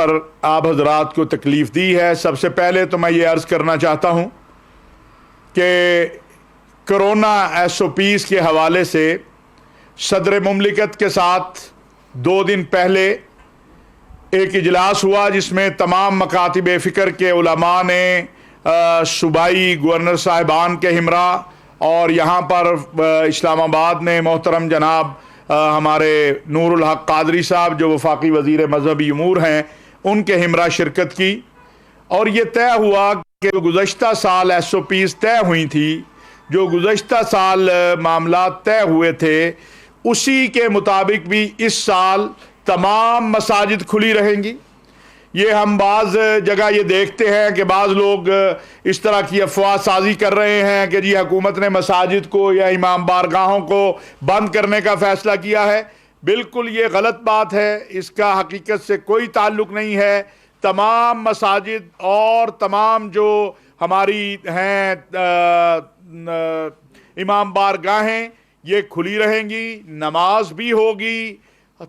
پر آپ حضرات کو تکلیف دی ہے۔ سب سے پہلے تو میں یہ عرض کرنا چاہتا ہوں کہ کرونا ایس او پیز کے حوالے سے صدر مملکت کے ساتھ 2 دن پہلے ایک اجلاس ہوا جس میں تمام مکاتب فکر کے علماء نے صوبائی گورنر صاحبان کے ہمراہ اور یہاں پر اسلام آباد میں محترم جناب ہمارے نور الحق قادری صاحب جو وفاقی وزیر مذہبی امور ہیں ان کے ہمراہ شرکت کی، اور یہ طے ہوا کہ جو گزشتہ سال ایس او پیز طے ہوئی تھی، جو گزشتہ سال معاملات طے ہوئے تھے، اسی کے مطابق بھی اس سال تمام مساجد کھلی رہیں گی۔ یہ ہم بعض جگہ یہ دیکھتے ہیں کہ بعض لوگ اس طرح کی افواہ سازی کر رہے ہیں کہ جی حکومت نے مساجد کو یا امام بارگاہوں کو بند کرنے کا فیصلہ کیا ہے۔ بالکل یہ غلط بات ہے، اس کا حقیقت سے کوئی تعلق نہیں ہے۔ تمام مساجد اور تمام جو ہماری ہیں امام بارگاہیں یہ کھلی رہیں گی، نماز بھی ہوگی،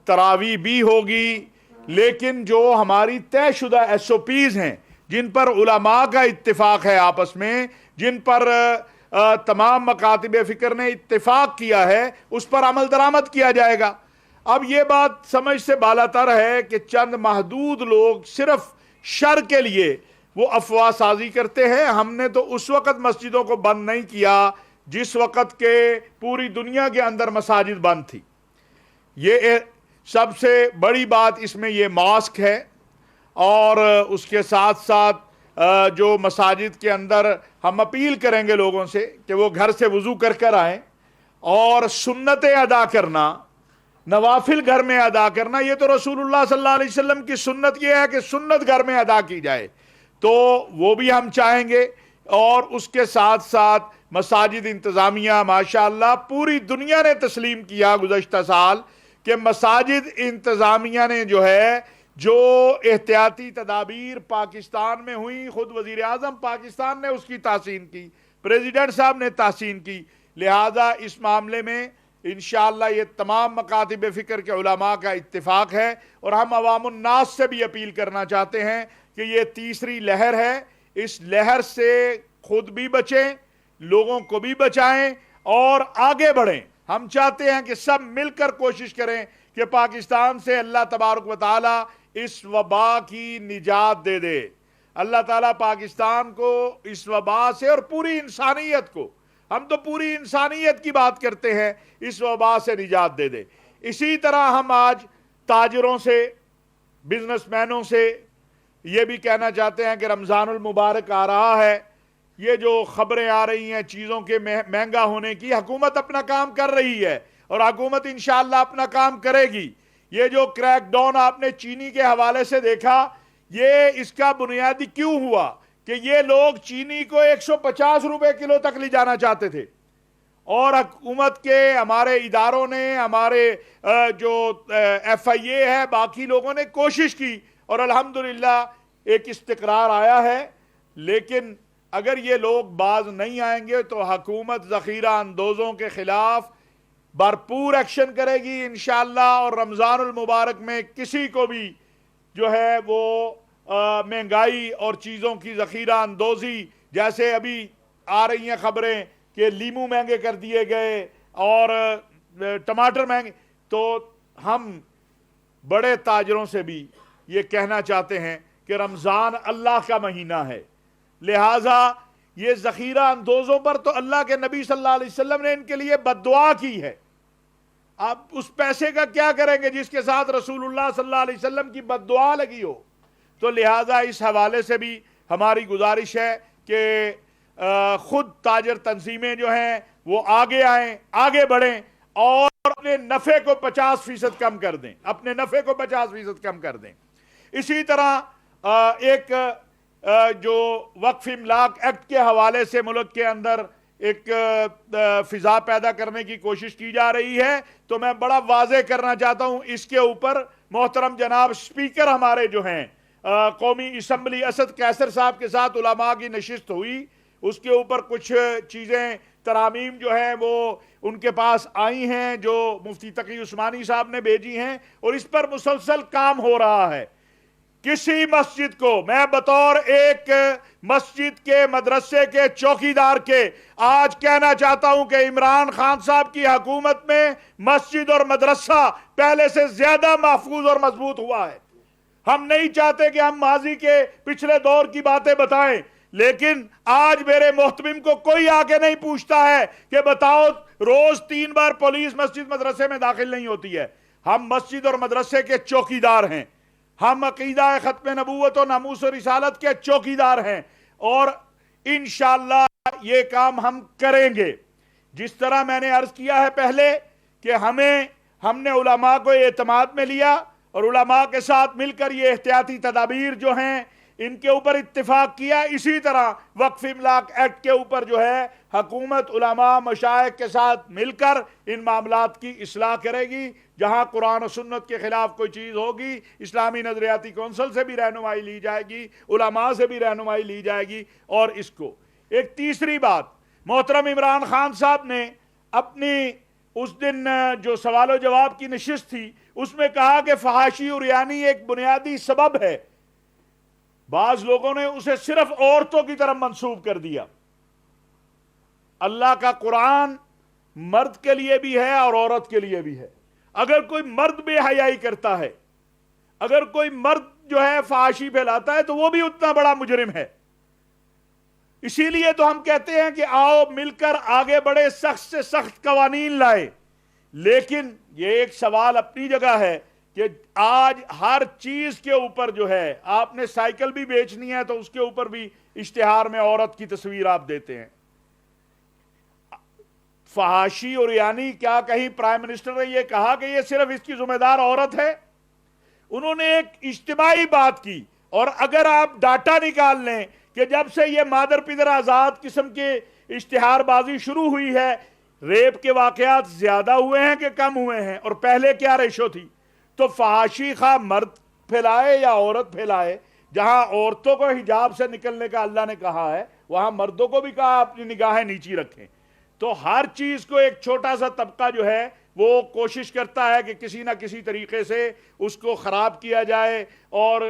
تراویح بھی ہوگی، لیکن جو ہماری طے شدہ ایس او پیز ہیں جن پر علماء کا اتفاق ہے آپس میں، جن پر تمام مکاتب فکر نے اتفاق کیا ہے، اس پر عمل درآمد کیا جائے گا۔ اب یہ بات سمجھ سے بالاتر ہے کہ چند محدود لوگ صرف شر کے لیے وہ افواہ سازی کرتے ہیں۔ ہم نے تو اس وقت مسجدوں کو بند نہیں کیا جس وقت کے پوری دنیا کے اندر مساجد بند تھی۔ یہ سب سے بڑی بات اس میں یہ ماسک ہے، اور اس کے ساتھ ساتھ جو مساجد کے اندر ہم اپیل کریں گے لوگوں سے کہ وہ گھر سے وضو کر کر آئیں، اور سنتیں ادا کرنا، نوافل گھر میں ادا کرنا، یہ تو رسول اللہ صلی اللہ علیہ وسلم کی سنت یہ ہے کہ سنت گھر میں ادا کی جائے، تو وہ بھی ہم چاہیں گے۔ اور اس کے ساتھ ساتھ مساجد انتظامیہ ماشاءاللہ پوری دنیا نے تسلیم کیا گزشتہ سال کہ مساجد انتظامیہ نے جو احتیاطی تدابیر پاکستان میں ہوئی، خود وزیر اعظم پاکستان نے اس کی تحسین کی، پریزیڈنٹ صاحب نے تحسین کی، لہذا اس معاملے میں انشاءاللہ یہ تمام مکاتب فکر کے علماء کا اتفاق ہے، اور ہم عوام الناس سے بھی اپیل کرنا چاہتے ہیں کہ یہ تیسری لہر ہے، اس لہر سے خود بھی بچیں، لوگوں کو بھی بچائیں اور آگے بڑھیں۔ ہم چاہتے ہیں کہ سب مل کر کوشش کریں کہ پاکستان سے اللہ تبارک و تعالی اس وبا کی نجات دے دے۔ اللہ تعالیٰ پاکستان کو اس وبا سے اور پوری انسانیت کو، ہم تو پوری انسانیت کی بات کرتے ہیں، اس وبا سے نجات دے دے۔ اسی طرح ہم آج تاجروں سے، بزنس مینوں سے یہ بھی کہنا چاہتے ہیں کہ رمضان المبارک آ رہا ہے، یہ جو خبریں آ رہی ہیں چیزوں کے مہنگا ہونے کی، حکومت اپنا کام کر رہی ہے اور حکومت انشاءاللہ اپنا کام کرے گی۔ یہ جو کریک ڈاؤن آپ نے چینی کے حوالے سے دیکھا، یہ اس کا بنیادی کیوں ہوا کہ یہ لوگ چینی کو 150 روپے کلو تک لے جانا چاہتے تھے، اور حکومت کے ہمارے اداروں نے، ہمارے جو ایف آئی اے ہے، باقی لوگوں نے کوشش کی اور الحمدللہ ایک استقرار آیا ہے۔ لیکن اگر یہ لوگ باز نہیں آئیں گے تو حکومت ذخیرہ اندوزوں کے خلاف بھرپور ایکشن کرے گی انشاءاللہ، اور رمضان المبارک میں کسی کو بھی وہ مہنگائی اور چیزوں کی ذخیرہ اندوزی، جیسے ابھی آ رہی ہیں خبریں کہ لیمو مہنگے کر دیے گئے اور ٹماٹر مہنگے، تو ہم بڑے تاجروں سے بھی یہ کہنا چاہتے ہیں کہ رمضان اللہ کا مہینہ ہے، لہٰذا یہ ذخیرہ اندوزوں پر تو اللہ کے نبی صلی اللہ علیہ وسلم نے ان کے لیے بد دعا کی ہے۔ آپ اس پیسے کا کیا کریں گے جس کے ساتھ رسول اللہ صلی اللہ علیہ وسلم کی بد دعا لگی ہو؟ تو لہٰذا اس حوالے سے بھی ہماری گزارش ہے کہ خود تاجر تنظیمیں جو ہیں وہ آگے آئیں، آگے بڑھیں اور اپنے نفع کو 50% کم کر دیں، اپنے نفع کو 50% کم کر دیں۔ اسی طرح ایک جو وقف املاک ایکٹ کے حوالے سے ملک کے اندر ایک فضا پیدا کرنے کی کوشش کی جا رہی ہے، تو میں بڑا واضح کرنا چاہتا ہوں اس کے اوپر محترم جناب سپیکر ہمارے جو ہیں قومی اسمبلی اسد قیصر صاحب کے ساتھ علماء کی نشست ہوئی، اس کے اوپر کچھ چیزیں ترامیم جو ہیں وہ ان کے پاس آئی ہیں جو مفتی تقی عثمانی صاحب نے بھیجی ہیں، اور اس پر مسلسل کام ہو رہا ہے۔ کسی مسجد کو میں بطور ایک مسجد کے مدرسے کے چوکیدار کے آج کہنا چاہتا ہوں کہ عمران خان صاحب کی حکومت میں مسجد اور مدرسہ پہلے سے زیادہ محفوظ اور مضبوط ہوا ہے. ہم نہیں چاہتے کہ ہم ماضی کے پچھلے دور کی باتیں بتائیں، لیکن آج میرے محتمم کو کوئی آگے نہیں پوچھتا ہے کہ بتاؤ روز 3 بار پولیس مسجد مدرسے میں داخل نہیں ہوتی ہے. ہم مسجد اور مدرسے کے چوکیدار ہیں، ہم عقیدہ ختم نبوت و ناموس و رسالت کے چوکیدار ہیں، اور انشاءاللہ یہ کام ہم کریں گے. جس طرح میں نے عرض کیا ہے پہلے کہ ہم نے علماء کو اعتماد میں لیا اور علماء کے ساتھ مل کر یہ احتیاطی تدابیر جو ہیں ان کے اوپر اتفاق کیا. اسی طرح وقف املاک ایکٹ کے اوپر جو ہے حکومت علماء مشائخ کے ساتھ مل کر ان معاملات کی اصلاح کرے گی. جہاں قرآن و سنت کے خلاف کوئی چیز ہوگی اسلامی نظریاتی کونسل سے بھی رہنمائی لی جائے گی، علماء سے بھی رہنمائی لی جائے گی. اور اس کو ایک تیسری بات، محترم عمران خان صاحب نے اپنی اس دن جو سوال و جواب کی نشست تھی اس میں کہا کہ فحاشی اور یعنی ایک بنیادی سبب ہے. بعض لوگوں نے اسے صرف عورتوں کی طرف منسوب کر دیا. اللہ کا قرآن مرد کے لیے بھی ہے اور عورت کے لیے بھی ہے. اگر کوئی مرد بے حیائی کرتا ہے، اگر کوئی مرد جو ہے فحاشی پھیلاتا ہے تو وہ بھی اتنا بڑا مجرم ہے. اسی لیے تو ہم کہتے ہیں کہ آؤ مل کر آگے بڑے، سخت سے سخت قوانین لائے. لیکن یہ ایک سوال اپنی جگہ ہے کہ آج ہر چیز کے اوپر جو ہے، آپ نے سائیکل بھی بیچنی ہے تو اس کے اوپر بھی اشتہار میں عورت کی تصویر آپ دیتے ہیں. فحاشی اور یعنی کیا کہیں پرائم منسٹر نے یہ کہا کہ یہ صرف اس کی ذمہ دار عورت ہے؟ انہوں نے ایک اجتماعی بات کی. اور اگر آپ ڈاٹا نکال لیں کہ جب سے یہ مادر پدر آزاد قسم کے اشتہار بازی شروع ہوئی ہے، ریپ کے واقعات زیادہ ہوئے ہیں کہ کم ہوئے ہیں؟ اور پہلے کیا ریشو تھی؟ تو فحاشی خواہ مرد پھیلائے یا عورت پھیلائے، جہاں عورتوں کو حجاب سے نکلنے کا اللہ نے کہا ہے وہاں مردوں کو بھی کہا اپنی نگاہیں نیچی رکھیں. تو ہر چیز کو ایک چھوٹا سا طبقہ جو ہے وہ کوشش کرتا ہے کہ کسی نہ کسی طریقے سے اس کو خراب کیا جائے. اور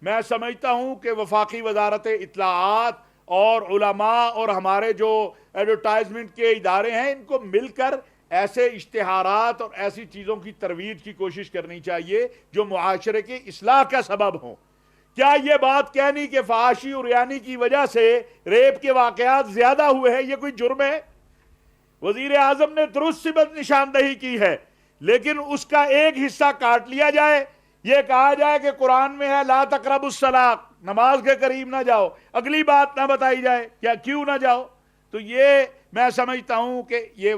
میں سمجھتا ہوں کہ وفاقی وزارت اطلاعات اور علماء اور ہمارے جو ایڈورٹائزمنٹ کے ادارے ہیں ان کو مل کر ایسے اشتہارات اور ایسی چیزوں کی ترویج کی کوشش کرنی چاہیے جو معاشرے کی اصلاح کا سبب ہوں. کیا یہ بات کہنی کہ فحاشی اور یعنی کی وجہ سے ریپ کے واقعات زیادہ ہوئے ہیں یہ کوئی جرم ہے؟ وزیر اعظم نے درست صفت نشاندہی کی ہے، لیکن اس کا ایک حصہ کاٹ لیا جائے، یہ کہا جائے کہ قرآن میں ہے لا تقربوا الصلاۃ، نماز کے قریب نہ جاؤ، اگلی بات نہ بتائی جائے کیا کیوں نہ جاؤ. تو یہ میں سمجھتا ہوں کہ یہ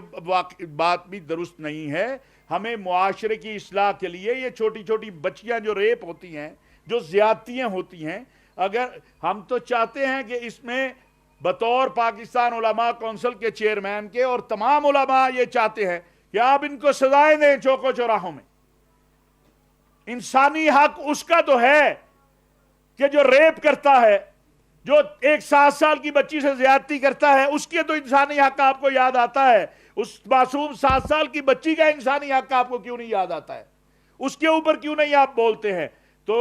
بات بھی درست نہیں ہے. ہمیں معاشرے کی اصلاح کے لیے یہ چھوٹی چھوٹی بچیاں جو ریپ ہوتی ہیں، جو زیادتیاں ہوتی ہیں، اگر ہم تو چاہتے ہیں کہ اس میں بطور پاکستان علماء کونسل کے چیئرمین کے اور تمام علماء یہ چاہتے ہیں کہ آپ ان کو سزائیں دیں چوکوں چوراہوں میں. انسانی حق اس کا تو ہے کہ جو ریپ کرتا ہے، جو ایک 7 سال کی بچی سے زیادتی کرتا ہے، اس کے تو انسانی حق آپ کو یاد آتا ہے. اس معصوم 7 سال کی بچی کا انسانی حق آپ کو کیوں نہیں یاد آتا ہے؟ اس کے اوپر کیوں نہیں آپ بولتے ہیں؟ تو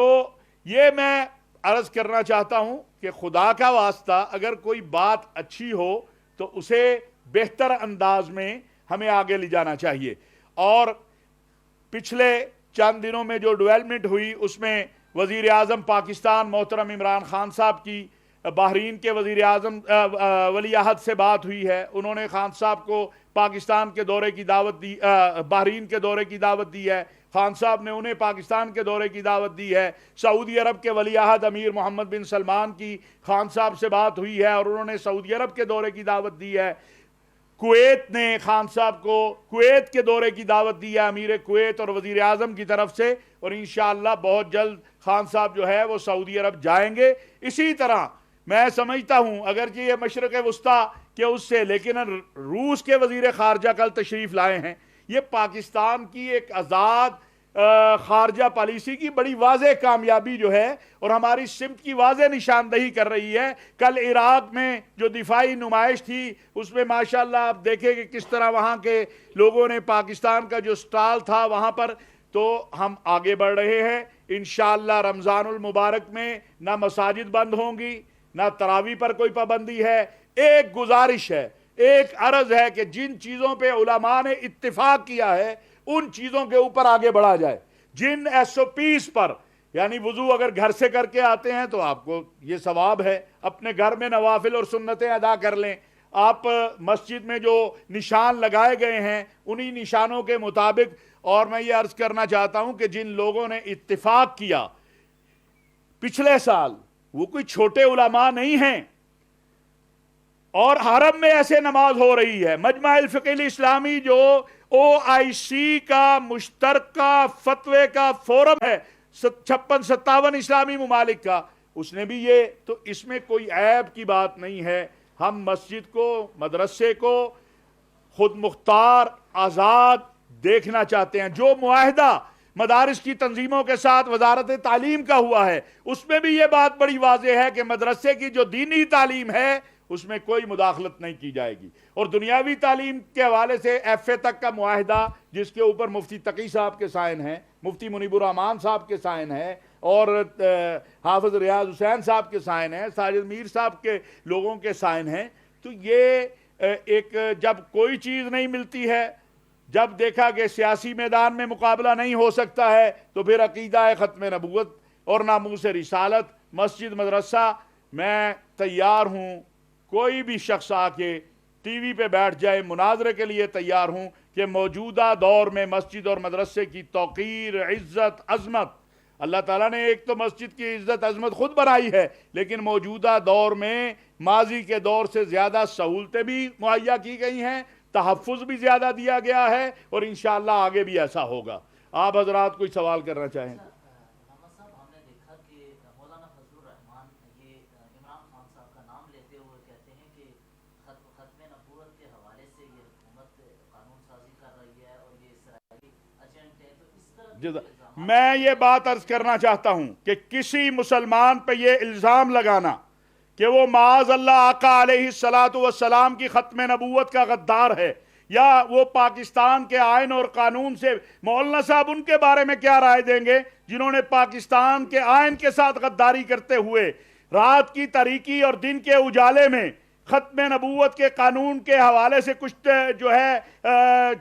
یہ میں عرض کرنا چاہتا ہوں کہ خدا کا واسطہ اگر کوئی بات اچھی ہو تو اسے بہتر انداز میں ہمیں آگے لے جانا چاہیے. اور پچھلے چند دنوں میں جو ڈیولپمنٹ ہوئی اس میں وزیر اعظم پاکستان محترم عمران خان صاحب کی بحرین کے وزیر اعظم ولی عہد سے بات ہوئی ہے. انہوں نے خان صاحب کو پاکستان کے دورے کی دعوت دی، بحرین کے دورے کی دعوت دی ہے. خان صاحب نے انہیں پاکستان کے دورے کی دعوت دی ہے. سعودی عرب کے ولی عہد امیر محمد بن سلمان کی خان صاحب سے بات ہوئی ہے اور انہوں نے سعودی عرب کے دورے کی دعوت دی ہے. کویت نے خان صاحب کو کویت کے دورے کی دعوت دی ہے امیر کویت اور وزیر اعظم کی طرف سے، اور انشاءاللہ بہت جلد خان صاحب جو ہے وہ سعودی عرب جائیں گے. اسی طرح میں سمجھتا ہوں اگرچہ یہ مشرق وسطیٰ کے اس سے، لیکن روس کے وزیر خارجہ کل تشریف لائے ہیں. یہ پاکستان کی ایک آزاد خارجہ پالیسی کی بڑی واضح کامیابی جو ہے اور ہماری سمت کی واضح نشاندہی کر رہی ہے. کل عراق میں جو دفاعی نمائش تھی اس میں ماشاءاللہ آپ دیکھیں کہ کس طرح وہاں کے لوگوں نے پاکستان کا جو سٹال تھا وہاں پر تو ہم آگے بڑھ رہے ہیں انشاءاللہ۔ رمضان المبارک میں نہ مساجد بند ہوں گی، نہ تراویح پر کوئی پابندی ہے۔ ایک گزارش ہے، ایک عرض ہے کہ جن چیزوں پہ علماء نے اتفاق کیا ہے ان چیزوں کے اوپر آگے بڑھا جائے۔ جن ایس او پیز پر، یعنی وضو اگر گھر سے کر کے آتے ہیں تو آپ کو یہ ثواب ہے، اپنے گھر میں نوافل اور سنتیں ادا کر لیں۔ آپ مسجد میں جو نشان لگائے گئے ہیں انہی نشانوں کے مطابق، اور میں یہ عرض کرنا چاہتا ہوں کہ جن لوگوں نے اتفاق کیا پچھلے سال، وہ کوئی چھوٹے علماء نہیں ہیں، اور حرم میں ایسے نماز ہو رہی ہے۔ مجمع الفقہ الاسلامی جو OIC کا مشترکہ فتوے کا فورم ہے 56-57 اسلامی ممالک کا، اس نے بھی یہ، تو اس میں کوئی عیب کی بات نہیں ہے۔ ہم مسجد کو، مدرسے کو خود مختار، آزاد دیکھنا چاہتے ہیں۔ جو معاہدہ مدارس کی تنظیموں کے ساتھ وزارت تعلیم کا ہوا ہے اس میں بھی یہ بات بڑی واضح ہے کہ مدرسے کی جو دینی تعلیم ہے اس میں کوئی مداخلت نہیں کی جائے گی، اور دنیاوی تعلیم کے حوالے سے FA تک کا معاہدہ جس کے اوپر مفتی تقی صاحب کے سائن ہیں، مفتی منیب الرحمان صاحب کے سائن ہیں، اور حافظ ریاض حسین صاحب کے سائن ہیں، ساجد میر صاحب کے لوگوں کے سائن ہیں۔ تو یہ ایک، جب کوئی چیز نہیں ملتی ہے، جب دیکھا کہ سیاسی میدان میں مقابلہ نہیں ہو سکتا ہے، تو پھر عقیدہ ختم نبوت اور ناموس رسالت، مسجد مدرسہ، میں تیار ہوں، کوئی بھی شخص آ کے ٹی وی پہ بیٹھ جائے، مناظرے کے لیے تیار ہوں کہ موجودہ دور میں مسجد اور مدرسے کی توقیر، عزت، عظمت، اللہ تعالیٰ نے ایک تو مسجد کی عزت عظمت خود بنائی ہے، لیکن موجودہ دور میں ماضی کے دور سے زیادہ سہولتیں بھی مہیا کی گئی ہیں، تحفظ بھی زیادہ دیا گیا ہے، اور انشاءاللہ آگے بھی ایسا ہوگا۔ آپ حضرات کوئی سوال کرنا چاہیں؟ محمد صاحب، ہم نے دیکھا کہ مولانا فضل الرحمان یہ عمران خان صاحب کا نام لیتے ہوئے کہتے ہیں کہ ختم نبوت کے حوالے سے یہ حکومت قانون سازی کر رہی ہے اور یہ اسرائیلی ایجنٹ ہے، تو اس طرح میں یہ بات عرض کرنا چاہتا ہوں کہ کسی مسلمان پہ یہ الزام لگانا کہ وہ معاذ اللہ آقا علیہ السلام کی ختم نبوت کا غدار ہے، یا وہ پاکستان کے آئین اور قانون سے، مولانا صاحب ان کے بارے میں کیا رائے دیں گے جنہوں نے پاکستان کے آئین کے ساتھ غداری کرتے ہوئے رات کی تاریکی اور دن کے اجالے میں ختم نبوت کے قانون کے حوالے سے کچھ جو ہے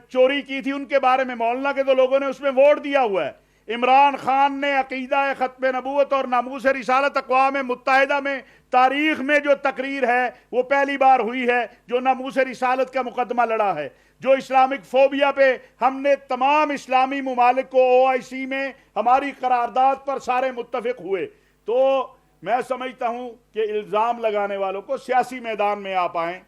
چوری کی تھی؟ ان کے بارے میں مولانا کے تو لوگوں نے اس میں ووٹ دیا ہوا ہے۔ عمران خان نے عقیدہ ختم نبوت اور ناموس رسالت اقوام متحدہ میں تاریخ میں جو تقریر ہے وہ پہلی بار ہوئی ہے جو ناموس رسالت کا مقدمہ لڑا ہے، جو اسلامک فوبیا پہ ہم نے تمام اسلامی ممالک کو OIC میں ہماری قرارداد پر سارے متفق ہوئے۔ تو میں سمجھتا ہوں کہ الزام لگانے والوں کو سیاسی میدان میں آپ آئیں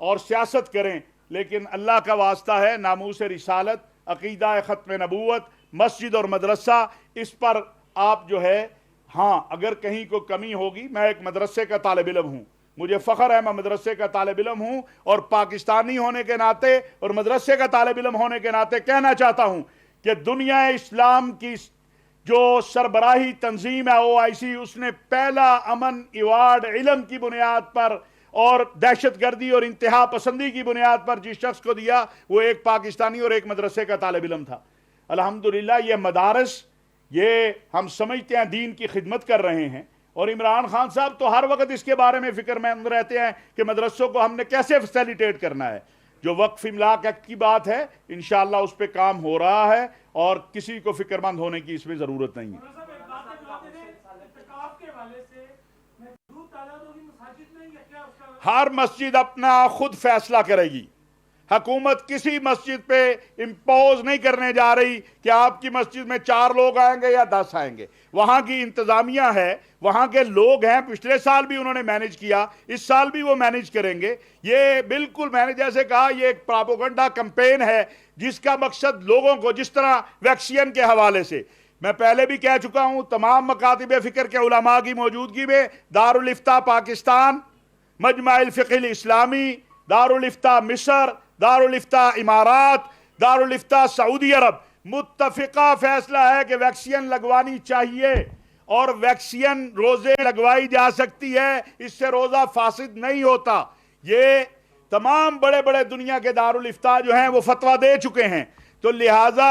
اور سیاست کریں، لیکن اللہ کا واسطہ ہے، ناموس رسالت، عقیدہ ختم نبوت، مسجد اور مدرسہ، اس پر آپ جو ہے، ہاں اگر کہیں کو کمی ہوگی، میں ایک مدرسے کا طالب علم ہوں، مجھے فخر ہے میں مدرسے کا طالب علم ہوں، اور پاکستانی ہونے کے ناطے اور مدرسے کا طالب علم ہونے کے ناطے کہنا چاہتا ہوں کہ دنیا اسلام کی جو سربراہی تنظیم ہے OIC، اس نے پہلا امن ایوارڈ علم کی بنیاد پر اور دہشت گردی اور انتہا پسندی کی بنیاد پر جس شخص کو دیا وہ ایک پاکستانی اور ایک مدرسے کا طالب علم تھا۔ الحمدللہ یہ مدارس، یہ ہم سمجھتے ہیں دین کی خدمت کر رہے ہیں، اور عمران خان صاحب تو ہر وقت اس کے بارے میں فکر مند رہتے ہیں کہ مدرسوں کو ہم نے کیسے فیسیلیٹیٹ کرنا ہے۔ جو وقف املاک ایکٹ کی بات ہے انشاءاللہ اس پہ کام ہو رہا ہے، اور کسی کو فکر مند ہونے کی اس میں ضرورت نہیں ہے۔ ہر مسجد اپنا خود فیصلہ کرے گی، حکومت کسی مسجد پہ امپوز نہیں کرنے جا رہی کہ آپ کی مسجد میں 4 لوگ آئیں گے یا 10 آئیں گے۔ وہاں کی انتظامیہ ہے، وہاں کے لوگ ہیں، پچھلے سال بھی انہوں نے مینیج کیا، اس سال بھی وہ مینیج کریں گے۔ یہ بالکل میں نے جیسے کہا یہ ایک پراپوگنڈا کمپین ہے جس کا مقصد لوگوں کو، جس طرح ویکسین کے حوالے سے میں پہلے بھی کہہ چکا ہوں، تمام مکاتب فکر کے علماء کی موجودگی میں دارالافتاء پاکستان، مجمع الفقہ الاسلامی، دارالافتاء مصر، دارالافتاء امارات، دارالافتاء سعودی عرب متفقہ فیصلہ ہے کہ ویکسین لگوانی چاہیے، اور ویکسین روزے لگوائی جا سکتی ہے، اس سے روزہ فاسد نہیں ہوتا۔ یہ تمام بڑے بڑے دنیا کے دارالافتاء جو ہیں وہ فتویٰ دے چکے ہیں، تو لہٰذا